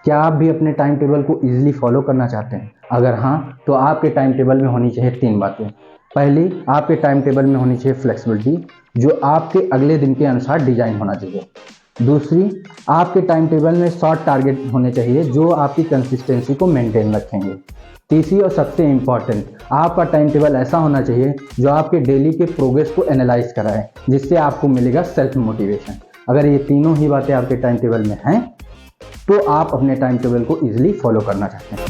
क्या आप भी अपने टाइम टेबल को ईजिली फॉलो करना चाहते हैं? अगर हाँ, तो आपके टाइम टेबल में होनी चाहिए 3 बातें। पहली, आपके टाइम टेबल में होनी चाहिए फ्लेक्सिबिलिटी, जो आपके अगले दिन के अनुसार डिज़ाइन होना चाहिए। दूसरी, आपके टाइम टेबल में शॉर्ट टारगेट होने चाहिए, जो आपकी कंसिस्टेंसी को मेंटेन रखेंगे। तीसरी और सबसे इम्पॉर्टेंट, आपका टाइम टेबल ऐसा होना चाहिए जो आपके डेली के प्रोग्रेस को एनालाइज कराए, जिससे आपको मिलेगा सेल्फ मोटिवेशन। अगर ये तीनों ही बातें आपके टाइम टेबल में हैं, तो आप अपने टाइम टेबल को इजीली फॉलो करना चाहते हैं।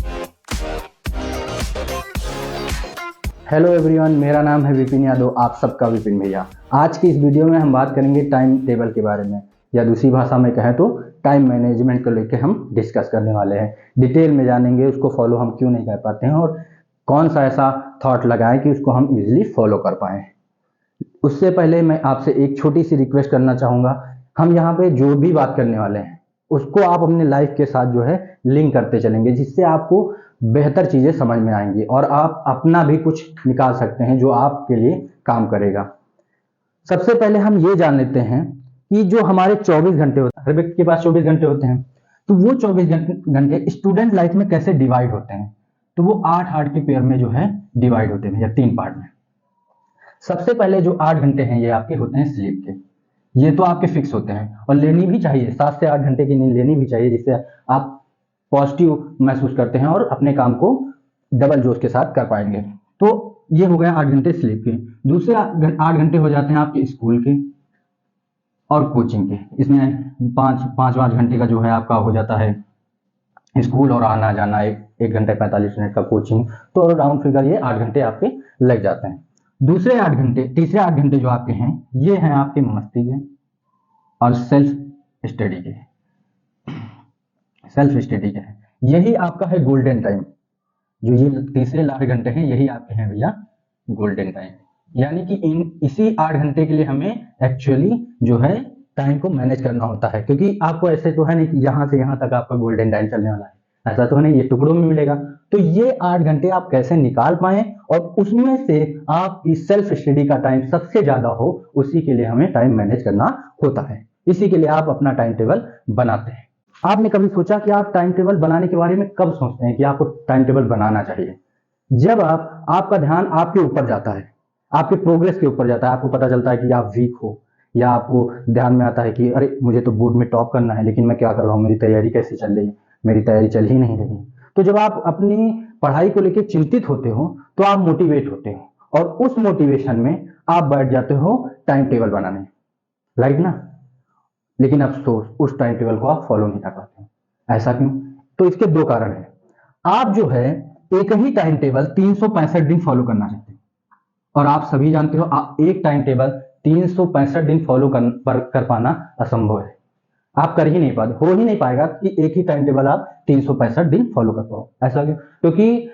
हेलो एवरीवन, मेरा नाम है विपिन यादव, आप सबका विपिन भैया। आज की इस वीडियो में हम बात करेंगे टाइम टेबल के बारे में, या दूसरी भाषा में कहें तो टाइम मैनेजमेंट को लेकर हम डिस्कस करने वाले हैं। डिटेल में जानेंगे उसको फॉलो हम क्यों नहीं कर पाते हैं और कौन सा ऐसा थॉट लगाएं कि उसको हम इजीली फॉलो कर पाएँ। उससे पहले मैं आपसे एक छोटी सी रिक्वेस्ट करना चाहूँगा। हम यहाँ पे जो भी बात करने वाले हैं उसको आप अपने लाइफ के साथ जो है लिंक करते चलेंगे, जिससे आपको बेहतर चीज़ें समझ में आएंगी और आप अपना भी कुछ निकाल सकते हैं जो आपके लिए काम करेगा। सबसे पहले हम ये जान लेते हैं कि जो हमारे 24 घंटे होते हैं, हर व्यक्ति के पास 24 घंटे होते हैं, तो वो 24 घंटे स्टूडेंट लाइफ में कैसे डिवाइड होते हैं। तो वो 8-8 के पेयर में जो है डिवाइड होते हैं, या 3 पार्ट में। सबसे पहले जो 8 घंटे हैं ये आपके होते हैं स्लीप के। ये तो आपके फिक्स होते हैं और लेनी भी चाहिए, 7 से 8 घंटे की नींद लेनी भी चाहिए, जिससे आप पॉजिटिव महसूस करते हैं और अपने काम को डबल जोश के साथ कर पाएंगे। तो ये हो गया 8 घंटे स्लीप के। दूसरे 8 घंटे हो जाते हैं आपके स्कूल के और कोचिंग के। इसमें 5 घंटे का जो है आपका हो जाता है स्कूल और आना जाना, एक घंटे 45 मिनट का कोचिंग, तो राउंड फिगर ये 8 घंटे आपके लग जाते हैं। दूसरे 8 घंटे, तीसरे 8 घंटे जो आपके हैं, ये हैं आपके मस्ती के और सेल्फ स्टडी के। सेल्फ स्टडी के हैं, यही आपका है गोल्डन टाइम। जो ये तीसरे 8 घंटे हैं, यही आपके हैं भैया गोल्डन टाइम। यानी कि इसी 8 घंटे के लिए हमें एक्चुअली जो है टाइम को मैनेज करना होता है, क्योंकि आपको ऐसे तो है नहीं कि यहाँ से यहाँ तक आपका गोल्डन टाइम चलने वाला है, ऐसा तो है नहीं, ये टुकड़ों में मिलेगा। तो ये 8 घंटे आप कैसे निकाल पाए और उसमें से आपकी सेल्फ स्टडी का टाइम सबसे ज्यादा हो, उसी के लिए हमें टाइम मैनेज करना होता है। इसी के लिए आप अपना टाइम टेबल बनाते हैं। आपने कभी सोचा कि आप टाइम टेबल बनाने के बारे में कब सोचते हैं कि आपको टाइम टेबल बनाना चाहिए? जब आपका ध्यान आपके ऊपर जाता है, आपके प्रोग्रेस के ऊपर जाता है, आपको पता चलता है कि आप वीक हो, या आपको ध्यान में आता है कि अरे मुझे तो बोर्ड में टॉप करना है, लेकिन मैं क्या कर रहा हूँ, मेरी तैयारी कैसी चल रही है, मेरी तैयारी चल ही नहीं रही। तो जब आप अपनी पढ़ाई को लेकर चिंतित होते हो तो आप मोटिवेट होते हो और उस मोटिवेशन में आप बैठ जाते हो टाइम टेबल बनाने, राइट ना? लेकिन अफसोस उस टाइम टेबल को आप फॉलो नहीं कर पाते। ऐसा क्यों? तो इसके 2 कारण हैं। आप जो है एक ही टाइम टेबल 365 दिन फॉलो करना चाहते हैं, और आप सभी जानते हो एक टाइम टेबल 365 दिन फॉलो कर पाना असंभव है। आप कर ही नहीं पाते, हो ही नहीं पाएगा कि एक ही टाइम टेबल आप 365 दिन फॉलो कर पाओ। ऐसा क्यों? क्योंकि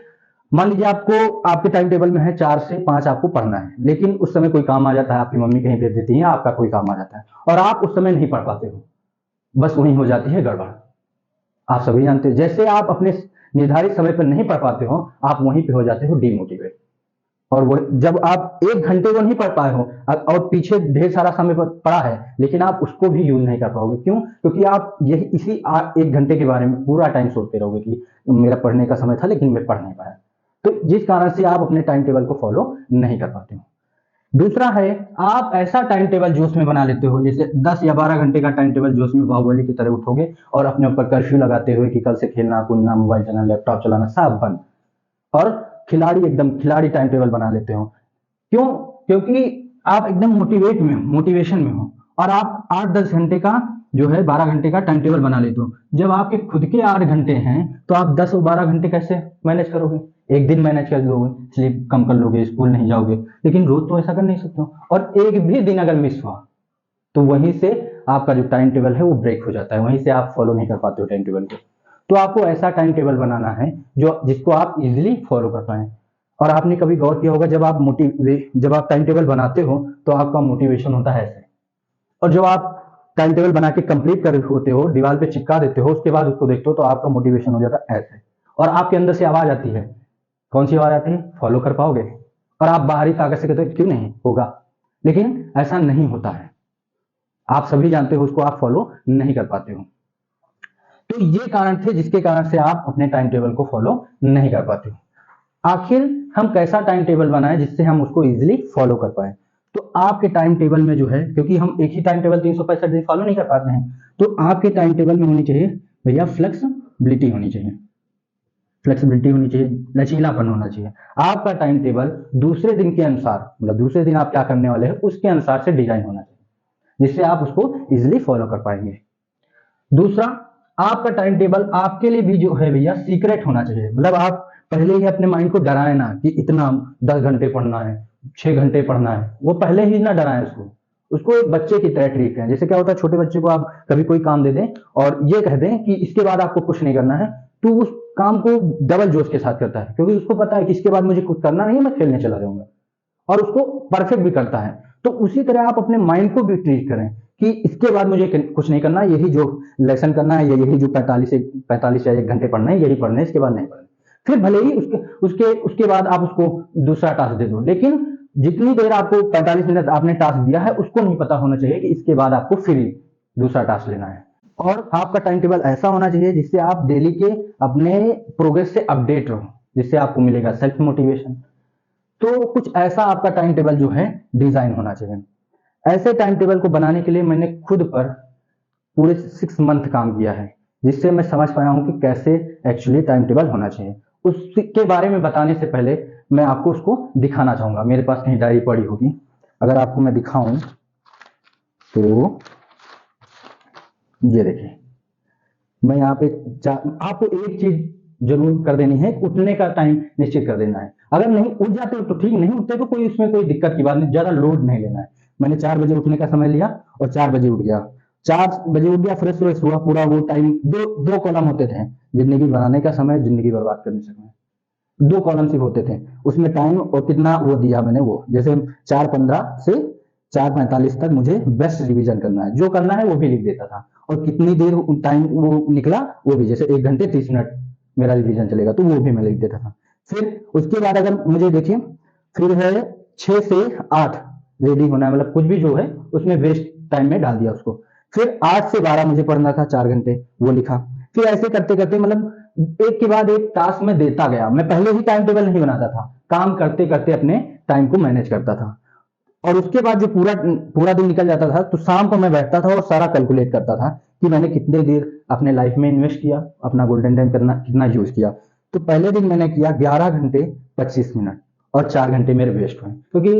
मान लीजिए आपको आपके टाइम टेबल में है 4 से 5 आपको पढ़ना है, लेकिन उस समय कोई काम आ जाता है, आपकी मम्मी कहीं भेज देती है, आपका कोई काम आ जाता है और आप उस समय नहीं पढ़ पाते हो, बस वहीं हो जाती है गड़बड़। आप सभी जानते हो, जैसे आप अपने निर्धारित समय पर नहीं पढ़ पाते हो, आप वहीं पे हो जाते हो डिमोटिवेट। और वो जब आप 1 घंटे को नहीं पढ़ पाए हो और पीछे ढेर सारा समय पड़ा है, लेकिन आप उसको भी यूज नहीं कर पाओगे। क्यों? क्योंकि आप यही इसी 1 घंटे के बारे में पूरा टाइम सोचते रहोगे कि मेरा पढ़ने का समय था लेकिन मैं पढ़ नहीं पाया। तो जिस कारण से आप अपने टाइम टेबल को फॉलो नहीं कर पाते हो। दूसरा है, आप ऐसा टाइम टेबल जोश में बना लेते हो, जैसे 10 या 12 घंटे का टाइम टेबल जोश में बाहुबली की तरह उठोगे और अपने ऊपर कर्फ्यू लगाते हुए कि कल से खेलना कूदना, मोबाइल चलाना, लैपटॉप चलाना सब बंद, और खिलाड़ी टाइम टेबल बना लेते हो। क्यों? क्योंकि आप एकदम मोटिवेशन में हो और आप 8-10 घंटे का जो है 12 घंटे का टाइम टेबल बना लेते हो। जब आपके खुद के 8 घंटे हैं तो आप 10 और 12 घंटे कैसे मैनेज करोगे? एक दिन मैनेज कर लोगे, स्लीप कम कर लोगे, स्कूल नहीं जाओगे, लेकिन रोज तो ऐसा कर नहीं सकते हो। और एक भी दिन अगर मिस हुआ तो वहीं से आपका जो टाइम टेबल है वो ब्रेक हो जाता है, वहीं से आप फॉलो नहीं कर पाते हो टाइम टेबल को। तो आपको ऐसा टाइम टेबल बनाना है जिसको आप इजीली फॉलो कर पाए। और आपने कभी गौर किया होगा, जब आप टाइम टेबल बनाते हो तो आपका मोटिवेशन होता है ऐसे, और जब आप टाइम टेबल बना के कंप्लीट कर होते हो, दीवार पे चिपका देते हो, उसके बाद उसको देखते हो तो आपका मोटिवेशन हो जाता है ऐसे, और आपके अंदर से आवाज आती है। कौन सी आवाज आती है? फॉलो कर पाओगे? और आप बाहरी ताकत से कहते हो क्यों नहीं होगा, लेकिन ऐसा नहीं होता है। आप सभी जानते हो उसको आप फॉलो नहीं कर पाते हो। तो ये कारण थे जिसके कारण से आप अपने टाइम टेबल को फॉलो नहीं कर पाते। आखिर हम कैसा टाइम टेबल बनाएं जिससे हम उसको इजीली फॉलो कर पाए। तो आपके टाइम टेबल में जो है, क्योंकि हम एक ही टाइम टेबल 365 दिन फॉलो नहीं कर पाते हैं, तो आपके टाइम टेबल में होनी चाहिए भैया फ्लेक्सिबिलिटी होनी चाहिए, फ्लेक्सिबिलिटी होनी चाहिए, लचीलापन होना चाहिए। आपका टाइम टेबल दूसरे दिन के अनुसार, मतलब दूसरे दिन आप क्या करने वाले हैं उसके अनुसार से डिजाइन होना चाहिए, जिससे आप उसको इजिली फॉलो कर पाएंगे। दूसरा, आपका टाइम टेबल आपके लिए भी जो है भैया सीक्रेट होना चाहिए। मतलब आप पहले ही अपने माइंड को डराए ना कि इतना 10 घंटे पढ़ना है, 6 घंटे पढ़ना है, वो पहले ही ना डराएं उसको एक बच्चे की तरह ट्रीट करें। जैसे क्या होता है, छोटे बच्चे को आप कभी कोई काम दे दें और ये कह दें कि इसके बाद आपको कुछ नहीं करना है, तो उस काम को डबल जोश के साथ करता है, क्योंकि उसको पता है कि इसके बाद मुझे कुछ करना नहीं है, मैं खेलने चला जाऊंगा, और उसको परफेक्ट भी करता है। तो उसी तरह आप अपने माइंड को भी ट्रीट करें कि इसके बाद मुझे कुछ नहीं करना, यही जो लेसन करना है या यही जो 45 या 1 घंटे पढ़ना है यही पढ़ना है, इसके बाद नहीं पढ़ना। फिर भले ही उसके बाद आप उसको दूसरा टास्क दे दो, लेकिन जितनी देर आपको 45 मिनट आपने टास्क दिया है उसको नहीं पता होना चाहिए कि इसके बाद आपको फिर दूसरा टास्क लेना है। और आपका टाइम टेबल ऐसा होना चाहिए जिससे आप डेली के अपने प्रोग्रेस से अपडेट रहो, जिससे आपको मिलेगा सेल्फ मोटिवेशन। तो कुछ ऐसा आपका टाइम टेबल जो है डिजाइन होना चाहिए। ऐसे टाइम टेबल को बनाने के लिए मैंने खुद पर पूरे 6 मंथ काम किया है, जिससे मैं समझ पाया हूं कि कैसे एक्चुअली टाइम टेबल होना चाहिए। उसके बारे में बताने से पहले मैं आपको उसको दिखाना चाहूंगा। मेरे पास कहीं डायरी पड़ी होगी, अगर आपको मैं दिखाऊं तो ये देखिए, मैं यहाँ पे आपको एक चीज जरूर कर देनी है, उठने का टाइम निश्चित कर देना है। अगर नहीं उठ जाते हो तो ठीक, नहीं उठते तो कोई उसमें कोई दिक्कत की बात नहीं, ज्यादा लोड नहीं लेना है। मैंने 4 बजे उठने का समय लिया और 4 बजे उठ गया, 4 बजे उठ गया, फ्रेश फ्रेश हुआ, पूरा वो टाइम दो कॉलम होते थे, जिंदगी बनाने का समय, जिंदगी बर्बाद करने का समय, 2 कॉलम सिर्फ होते थे उसमें, टाइम और कितना वो दिया मैंने, वो जैसे 4:15 से 4:45 तक मुझे बेस्ट रिवीजन करना है, जो करना है वो भी लिख देता था, और कितनी देर टाइम वो निकला वो भी, जैसे 1 घंटे 30 मिनट मेरा रिवीजन चलेगा तो वो भी मैं लिख देता था। फिर उसके बाद अगर मुझे देखिए, फिर है 6 से 8 रेडी होना है, मतलब कुछ भी जो है उसमें वेस्ट टाइम में डाल दिया उसको। फिर 8 से 12 मुझे पढ़ना था, 4 घंटे, वो लिखा। फिर ऐसे करते करते मतलब एक के बाद एक टास्क में देता गया। मैं पहले ही टाइम टेबल नहीं बनाता था, काम करते करते अपने टाइम को मैनेज करता था। और उसके बाद जो पूरा पूरा दिन निकल जाता था तो शाम को मैं बैठता था और सारा कैलकुलेट करता था कि मैंने कितने देर अपने लाइफ में इन्वेस्ट किया, अपना गोल्डन टाइम करना कितना यूज किया। तो पहले दिन मैंने किया 11 घंटे 25 मिनट और 4 घंटे मेरे वेस्ट हुए, क्योंकि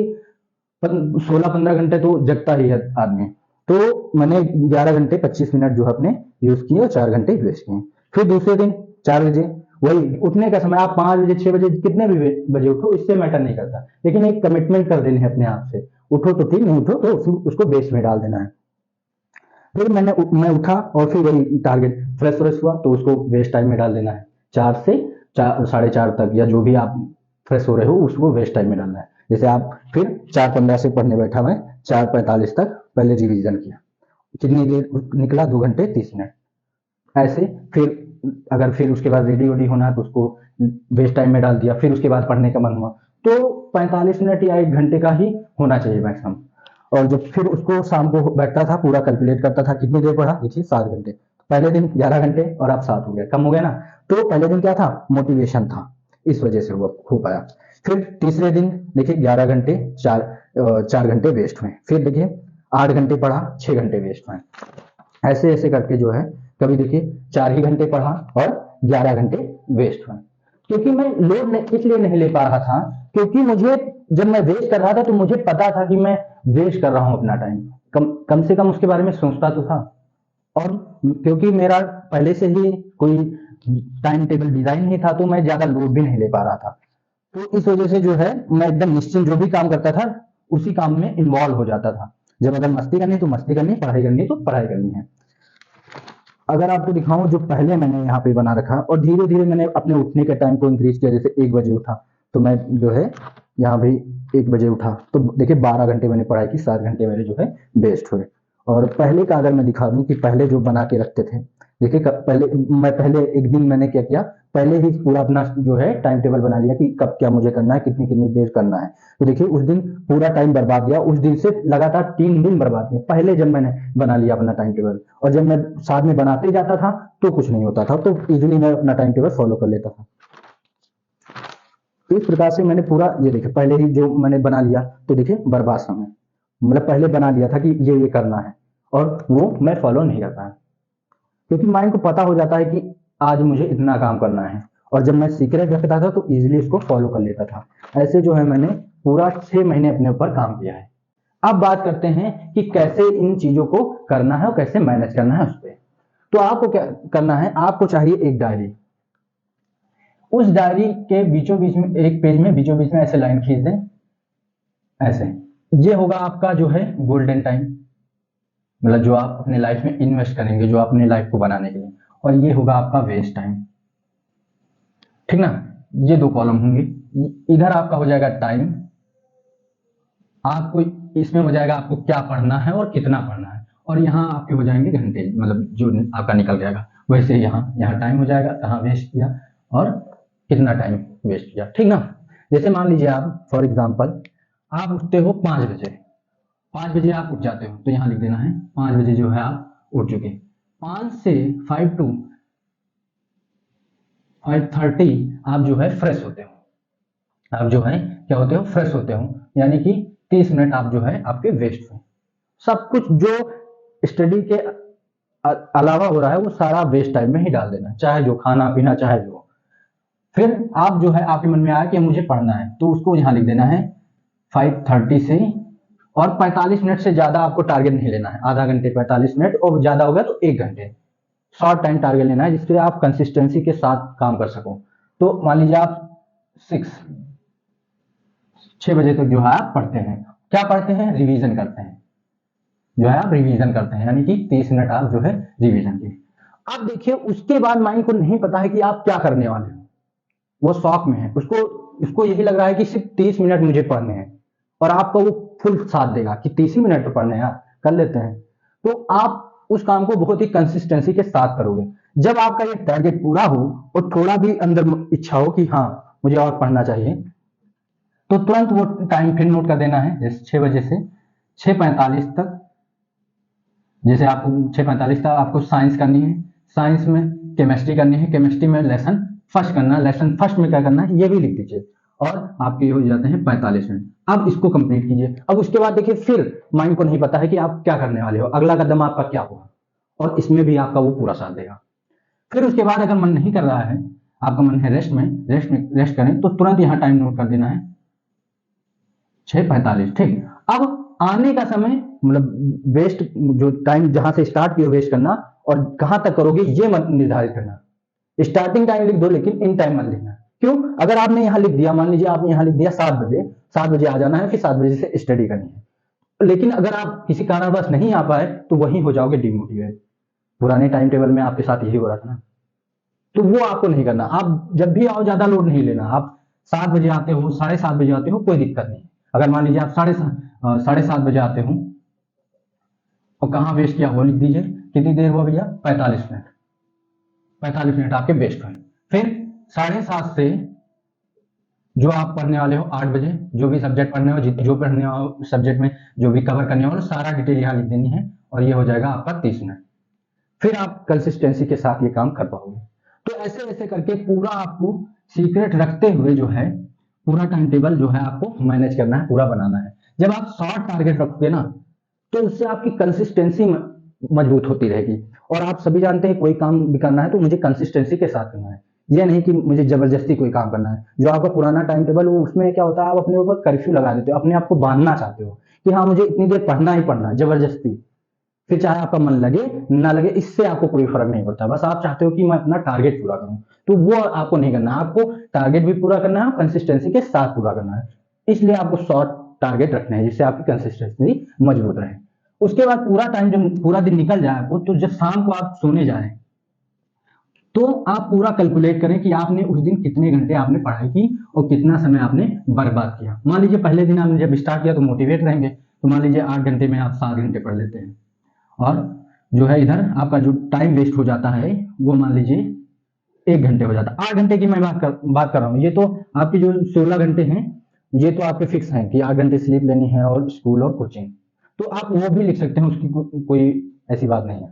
16-15 घंटे तो जगता ही है आदमी। तो मैंने 11 घंटे 25 मिनट जो है अपने यूज किए और 4 घंटे वेस्ट किए। फिर दूसरे दिन 4 बजे, वही उठने का समय, आप 5 बजे 6 बजे कितने भी बजे उठो, इससे मैटर नहीं करता, लेकिन एक कमिटमेंट कर देनी है अपने आप से, उठो तो ठीक, नहीं उठो तो उसको वेस्ट में डाल देना है। फिर मैं उठा और फिर वही टारगेट, फ्रेश फ्रेश हुआ तो उसको वेस्ट टाइम में डाल देना है, 4 से 4:30 तक, या जो भी आप फ्रेश हो रहे हो उसको वेस्ट टाइम में डालना है। जैसे आप फिर 4:15 से पढ़ने बैठा, मैं 4:45 तक पहले रिवीजन किया, कितनी देर निकला, 2 घंटे 30 मिनट। ऐसे फिर अगर फिर उसके बाद रेडी वेडी होना है तो उसको वेस्ट टाइम में डाल दिया। फिर उसके बाद पढ़ने का मन हुआ तो 45 मिनट या 1 घंटे का ही होना चाहिए मैक्सिमम। और जब फिर उसको शाम को बैठता था, पूरा कैलकुलेट करता था कितनी देर पढ़ा, देखिए 7 घंटे। पहले दिन 11 घंटे और अब 7 हो गया, कम हो गया ना। तो पहले दिन क्या था, मोटिवेशन था, इस वजह से वो हो पाया। फिर तीसरे दिन देखिए 11 घंटे 4 घंटे वेस्ट हुए। फिर देखिए 8 घंटे पढ़ा, 6 घंटे वेस्ट हुए। ऐसे ऐसे करके जो है, कभी देखिए 4 ही घंटे पढ़ा और 11 घंटे वेस्ट हुए। क्योंकि मैं लोड इसलिए नहीं ले पा रहा था, क्योंकि मुझे जब मैं वेस्ट कर रहा था तो मुझे पता था कि मैं वेस्ट कर रहा हूं अपना टाइम, कम से कम उसके बारे में सोचता तो था। और क्योंकि मेरा पहले से ही कोई टाइम टेबल डिजाइन नहीं था तो मैं ज्यादा लोड भी नहीं ले पा रहा था। तो इस वजह से जो है मैं एकदम निश्चिंत जो भी काम करता था उसी काम में इन्वॉल्व हो जाता था। जब अगर मस्ती करनी तो मस्ती करनी, पढ़ाई करनी तो पढ़ाई करनी है। अगर आपको दिखाऊं जो पहले मैंने यहाँ पे बना रखा, और धीरे धीरे मैंने अपने उठने के टाइम को इंक्रीज किया। जैसे 1 बजे उठा तो मैं जो है यहाँ भी 1 बजे उठा तो देखिए 12 घंटे मैंने पढ़ाई की, 7 घंटे मेरे जो है वेस्ट हुए। और पहले का अगर मैं दिखा दूं कि पहले जो बना के रखते थे, देखिए पहले एक दिन मैंने क्या किया, पहले ही पूरा अपना जो है टाइम टेबल बना लिया कि कब क्या मुझे करना है, कितनी कितनी देर करना है। तो देखिए उस दिन पूरा टाइम बर्बाद गया, उस दिन से लगातार 3 दिन बर्बाद किया पहले जब मैंने बना लिया अपना टाइम टेबल। और जब मैं साथ में बनाते जाता था तो कुछ नहीं होता था, तो इजिली मैं अपना टाइम टेबल फॉलो कर लेता था। तो इस प्रकार से मैंने पूरा, ये देखिए पहले ही जो मैंने बना लिया, तो देखिए बर्बाद समय, मतलब पहले बना लिया था कि ये करना है और वो मैं फॉलो नहीं कर पाया, क्योंकि माइंड को पता हो जाता है कि आज मुझे इतना काम करना है, और जब मैं सीक्रेट रखता था तो इजीली इसको फॉलो कर लेता था। ऐसे जो है मैंने पूरा 6 महीने अपने ऊपर काम किया है। अब बात करते हैं कि कैसे इन चीजों को करना है और कैसे मैनेज करना है उस पर। तो आपको क्या करना है, आपको चाहिए एक डायरी। उस डायरी के बीचों बीच में, एक पेज में बीचों बीच में ऐसे लाइन खींच दें, ऐसे। ये होगा आपका जो है गोल्डन टाइम, मतलब जो आप अपने लाइफ में इन्वेस्ट करेंगे, जो अपने लाइफ को बनाने के लिए। और ये होगा आपका वेस्ट टाइम, ठीक ना। ये 2 कॉलम होंगे। इधर आपका हो जाएगा टाइम, आपको इसमें हो जाएगा आपको क्या पढ़ना है और कितना पढ़ना है, और यहाँ आपके हो जाएंगे घंटे, मतलब जो आपका निकल जाएगा। वैसे यहाँ टाइम हो जाएगा, कहाँ वेस्ट किया और कितना टाइम वेस्ट किया, ठीक ना। जैसे मान लीजिए आप फॉर एग्जाम्पल आप उठते हो 5 बजे, 5 बजे आप उठ जाते हो, तो यहाँ लिख देना है 5 बजे जो है आप उठ चुके। 5 से 5 to 5:30 आप जो है फ्रेश होते हो, आप जो है क्या होते हो, फ्रेश होते हो, यानी कि 30 मिनट आप जो है आपके वेस्ट हुए। सब कुछ जो स्टडी के अलावा हो रहा है वो सारा वेस्ट टाइम में ही डाल देना, चाहे जो खाना पीना चाहे जो। फिर आप जो है आपके मन में आया कि मुझे पढ़ना है, तो उसको यहाँ लिख देना है 5:30 से, और 45 मिनट से ज्यादा आपको टारगेट नहीं लेना है, आधा घंटे 45 मिनट, और ज्यादा हो गया तो 1 घंटे। शॉर्ट टाइम टारगेट लेना है जिससे आप कंसिस्टेंसी के साथ काम कर सको। तो मान लीजिए आप 6 बजे तक जो है आप पढ़ते हैं। क्या पढ़ते हैं, रिवीजन करते हैं, जो है आप रिवीजन करते हैं, यानी कि 30 मिनट आप जो है रिवीजन की। अब देखिए उसके बाद माइंड को नहीं पता है कि आप क्या करने वाले हो, वो शौक में है, उसको यही लग रहा है कि सिर्फ 30 मिनट मुझे पढ़ने हैं, और आपका वो फुल साथ देगा कि 30 ही मिनट तो पढ़ने हैं, कर लेते हैं। तो आप उस काम को बहुत ही कंसिस्टेंसी के साथ करोगे। जब आपका ये टारगेट पूरा हो और थोड़ा भी अंदर इच्छा हो कि हाँ मुझे और पढ़ना चाहिए, तो तुरंत वो टाइम फिर नोट कर देना है, जैसे 6 बजे से 6:45 तक। जैसे आपको 6:45 तक आपको साइंस करनी है, साइंस में केमिस्ट्री करनी है, केमिस्ट्री में लेसन फर्स्ट करना है, लेसन फर्स्ट में क्या करना है ये भी लिख दीजिए, और आपके हो जाते हैं 45 मिनट। अब इसको कंप्लीट कीजिए। अब उसके बाद देखिए फिर माइंड को नहीं पता है कि आप क्या करने वाले हो, अगला कदम आपका क्या होगा, और इसमें भी आपका वो पूरा साथ देगा। फिर उसके बाद अगर मन नहीं कर रहा है, आपका मन है रेस्ट करें, तो तुरंत यहाँ टाइम नोट कर देना है 6:45, ठीक। अब आने का समय, मतलब वेस्ट जो टाइम जहां से स्टार्ट किया वेस्ट करना और कहां तक करोगे ये मत निर्धारित करना। स्टार्टिंग टाइम लिख दो लेकिन इन टाइम मत लिखना। क्यों, अगर आपने यहाँ लिख दिया, मान लीजिए आपने यहाँ लिख दिया 7 बजे, 7 बजे आ जाना है कि 7 बजे से स्टडी करनी है, लेकिन अगर आप किसी कारणवश नहीं आ पाए तो वहीं हो जाओगे डिमोटिवेट। पुराने टाइम टेबल में आपके साथ यही हो रहा था ना, तो वो आपको नहीं करना। आप जब भी आओ ज्यादा लोड नहीं लेना, आप 7 बजे आते हो, 7:30 बजे आते हो, कोई दिक्कत नहीं। अगर मान लीजिए आप 7:30 बजे आते हो और कहाँ वेस्ट किया वो लिख दीजिए, कितनी देर हुआ भैया, 45 मिनट, 45 मिनट आपके वेस्ट हुए। फिर 7:30 से जो आप पढ़ने वाले हो 8 बजे, जो भी सब्जेक्ट पढ़ने हो, जो पढ़ने हो सब्जेक्ट में जो भी कवर करने वाले सारा डिटेल यहाँ लिख देनी है, और ये हो जाएगा आपका 30 मिनट। फिर आप कंसिस्टेंसी के साथ ये काम कर पाओगे। तो ऐसे ऐसे करके पूरा आपको सीक्रेट रखते हुए जो है पूरा टाइम टेबल जो है आपको मैनेज करना है, पूरा बनाना है। जब आप शॉर्ट टारगेट रखोगे ना, तो उससे आपकी कंसिस्टेंसी मजबूत होती रहेगी। और आप सभी जानते हैं कोई काम भी करना है तो मुझे कंसिस्टेंसी के साथ करना है, ये नहीं कि मुझे जबरदस्ती कोई काम करना है। जो आपका पुराना टाइम टेबल हो उसमें क्या होता है, आप अपने ऊपर कर्फ्यू लगा देते हो, अपने आप को बांधना चाहते हो कि हाँ मुझे इतनी देर पढ़ना ही पढ़ना, जबरदस्ती। फिर चाहे आपका मन लगे ना लगे, इससे आपको कोई फर्क नहीं पड़ता, बस आप चाहते हो कि मैं अपना टारगेट पूरा करूं। तो वो आपको नहीं करना, आपको टारगेट भी पूरा करना है, कंसिस्टेंसी के साथ पूरा करना है। इसलिए आपको शॉर्ट टारगेट रखना है जिससे आपकी कंसिस्टेंसी मजबूत रहे। उसके बाद पूरा टाइम जब पूरा दिन निकल जाए आपको, तो जब शाम को आप सोने जाए तो आप पूरा कैलकुलेट करें कि आपने उस दिन कितने घंटे आपने पढ़ाई की और कितना समय आपने बर्बाद किया। मान लीजिए पहले दिन आपने जब स्टार्ट किया तो मोटिवेट रहेंगे, तो मान लीजिए 8 घंटे में आप 7 घंटे पढ़ लेते हैं, और जो है इधर आपका जो टाइम वेस्ट हो जाता है वो मान लीजिए 1 घंटे हो जाता है। 8 घंटे की मैं बात कर रहा हूँ। ये तो आपके जो 16 घंटे हैं ये तो आपके फिक्स हैं कि 8 घंटे स्लीप लेनी है और स्कूल और कोचिंग, तो आप वो भी लिख सकते हैं, उसकी कोई ऐसी बात नहीं है।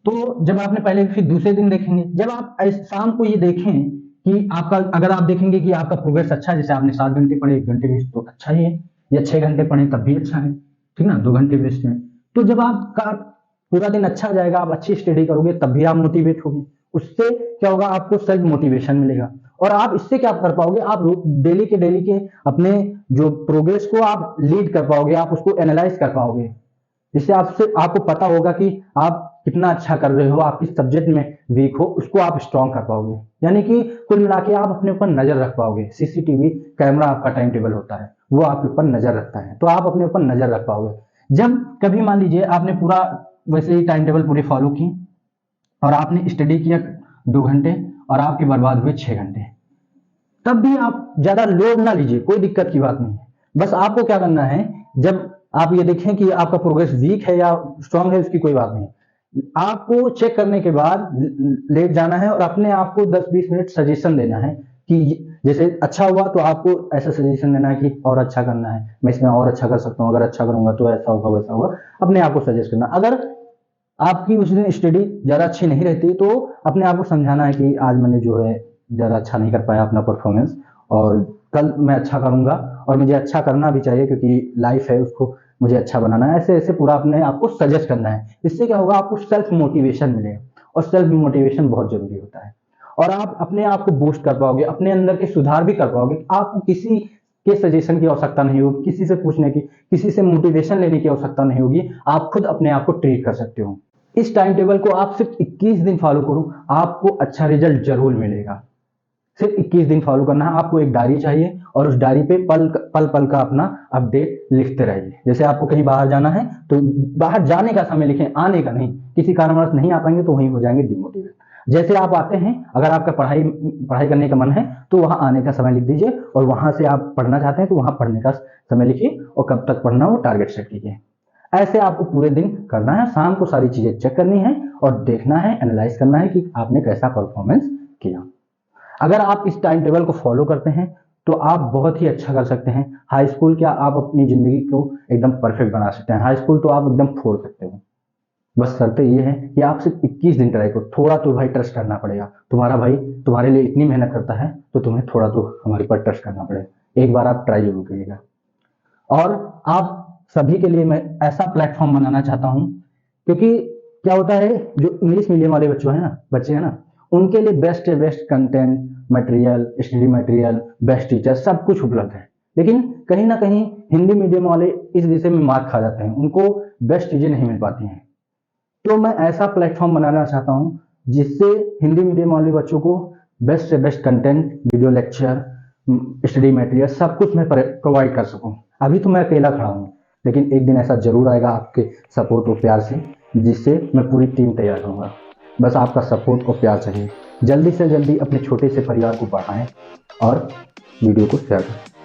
तो जब आपने पहले, फिर दूसरे दिन देखेंगे, जब आप शाम को ये देखें कि आपका, अगर आप देखेंगे कि आपका प्रोग्रेस अच्छा है, जैसे आपने 7 घंटे पढ़े 1 घंटे वेस्ट तो अच्छा ही है, या 6 घंटे पढ़े तब भी अच्छा है, ठीक ना, 2 घंटे वेस्ट में। तो जब आपका पूरा दिन अच्छा जाएगा, आप अच्छी स्टडी करोगे तब भी आप मोटिवेट होगे, उससे क्या होगा, आपको सेल्फ मोटिवेशन मिलेगा। और आप इससे क्या कर पाओगे, आप डेली के अपने जो प्रोग्रेस को आप लीड कर पाओगे, आप उसको एनालाइज कर पाओगे, जिससे आपको पता होगा कि आप कितना अच्छा कर रहे हो, आप किस सब्जेक्ट में वीक हो, उसको आप स्ट्रॉन्ग कर पाओगे। यानी कि कुल मिला के आप अपने ऊपर नजर रख पाओगे। सीसीटीवी कैमरा आपका टाइम टेबल होता है, वो आपके ऊपर नजर रखता है, तो आप अपने ऊपर नजर रख पाओगे। जब कभी मान लीजिए आपने पूरा वैसे ही टाइम टेबल पूरी फॉलो की और आपने स्टडी किया 2 घंटे और आपके बर्बाद हुए 6 घंटे, तब भी आप ज्यादा लोड ना लीजिए, कोई दिक्कत की बात नहीं है। बस आपको क्या करना है, जब आप ये देखें कि आपका प्रोग्रेस वीक है या स्ट्रांग है, उसकी कोई बात नहीं, आपको चेक करने के बाद लेट जाना है और अपने आप को 10-20 मिनट सजेशन देना है कि जैसे अच्छा हुआ तो आपको ऐसा सजेशन देना है कि और अच्छा करना है, मैं इसमें और अच्छा कर सकता हूँ, अगर अच्छा करूंगा तो ऐसा होगा वैसा होगा, अपने आप को सजेस्ट करना। अगर आपकी उस दिन स्टडी ज्यादा अच्छी नहीं रहती तो अपने आप को समझाना है कि आज मैंने जो है ज्यादा अच्छा नहीं कर पाया अपना परफॉर्मेंस, और कल मैं अच्छा करूंगा, और मुझे अच्छा करना भी चाहिए क्योंकि लाइफ है, उसको मुझे अच्छा बनाना है। ऐसे ऐसे पूरा अपने आपको सजेस्ट करना है। इससे क्या होगा, आपको सेल्फ मोटिवेशन मिलेगा, और सेल्फ मोटिवेशन बहुत जरूरी होता है। और आप अपने आप को बूस्ट कर पाओगे, अपने अंदर के सुधार भी कर पाओगे। आपको किसी के सजेशन की आवश्यकता नहीं होगी, किसी से पूछने की, किसी से मोटिवेशन लेने की आवश्यकता नहीं होगी, आप खुद अपने आप को ट्रीट कर सकते हो। इस टाइम टेबल को आप सिर्फ 21 दिन फॉलो करो, आपको अच्छा रिजल्ट जरूर मिलेगा। सिर्फ 21 दिन फॉलो करना है। आपको एक डायरी चाहिए और उस डायरी पे पल पल का अपना अपडेट लिखते रहिए। जैसे आपको कहीं बाहर जाना है तो बाहर जाने का समय लिखें, आने का नहीं। किसी कारणवश नहीं आ पाएंगे तो वहीं हो जाएंगे डिमोटिवेट। जैसे आप आते हैं, अगर आपका पढ़ाई करने का मन है तो वहां आने का समय लिख दीजिए, और वहां से आप पढ़ना चाहते हैं तो वहां पढ़ने का समय लिखिए, और कब तक पढ़ना वो टारगेट सेट कीजिए। ऐसे आपको पूरे दिन करना है। शाम को सारी चीजें चेक करनी है और देखना है, एनालाइज करना है कि आपने कैसा परफॉर्मेंस किया। अगर आप इस टाइम टेबल को फॉलो करते हैं तो आप बहुत ही अच्छा कर सकते हैं। हाई स्कूल क्या, आप अपनी जिंदगी को एकदम परफेक्ट बना सकते हैं। हाई स्कूल तो आप एकदम फोड़ सकते हो। बस शर्त ये है कि आप सिर्फ 21 दिन ट्राई करो। थोड़ा तो भाई ट्रस्ट करना पड़ेगा। तुम्हारा भाई तुम्हारे लिए इतनी मेहनत करता है तो तुम्हें थोड़ा तो हमारे पर ट्रस्ट करना पड़ेगा। एक बार आप ट्राई जरूर करिएगा। और आप सभी के लिए मैं ऐसा प्लेटफॉर्म बनाना चाहता हूं, क्योंकि क्या होता है, जो इंग्लिश मीडियम वाले बच्चे हैं ना, उनके लिए बेस्ट से best content material, study material, best teacher, सब कुछ उपलब्ध है। लेकिन कहीं ना कहीं हिंदी मीडियम वाले इस विषय में मार खा जाते हैं, उनको बेस्ट चीजें नहीं मिल पाती हैं। तो मैं ऐसा प्लेटफॉर्म बनाना चाहता हूं जिससे हिंदी मीडियम वाले बच्चों को बेस्ट से best content, video lecture, study material, सब कुछ मैं प्रोवाइड कर सकूं। अभी तो मैं अकेला खड़ा हूं, लेकिन एक दिन ऐसा जरूर आएगा आपके सपोर्ट और प्यार से, जिससे मैं पूरी टीम तैयार करूंगा। बस आपका सपोर्ट और प्यार चाहिए। जल्दी से जल्दी अपने छोटे से परिवार को बढ़ाएं और वीडियो को शेयर करें।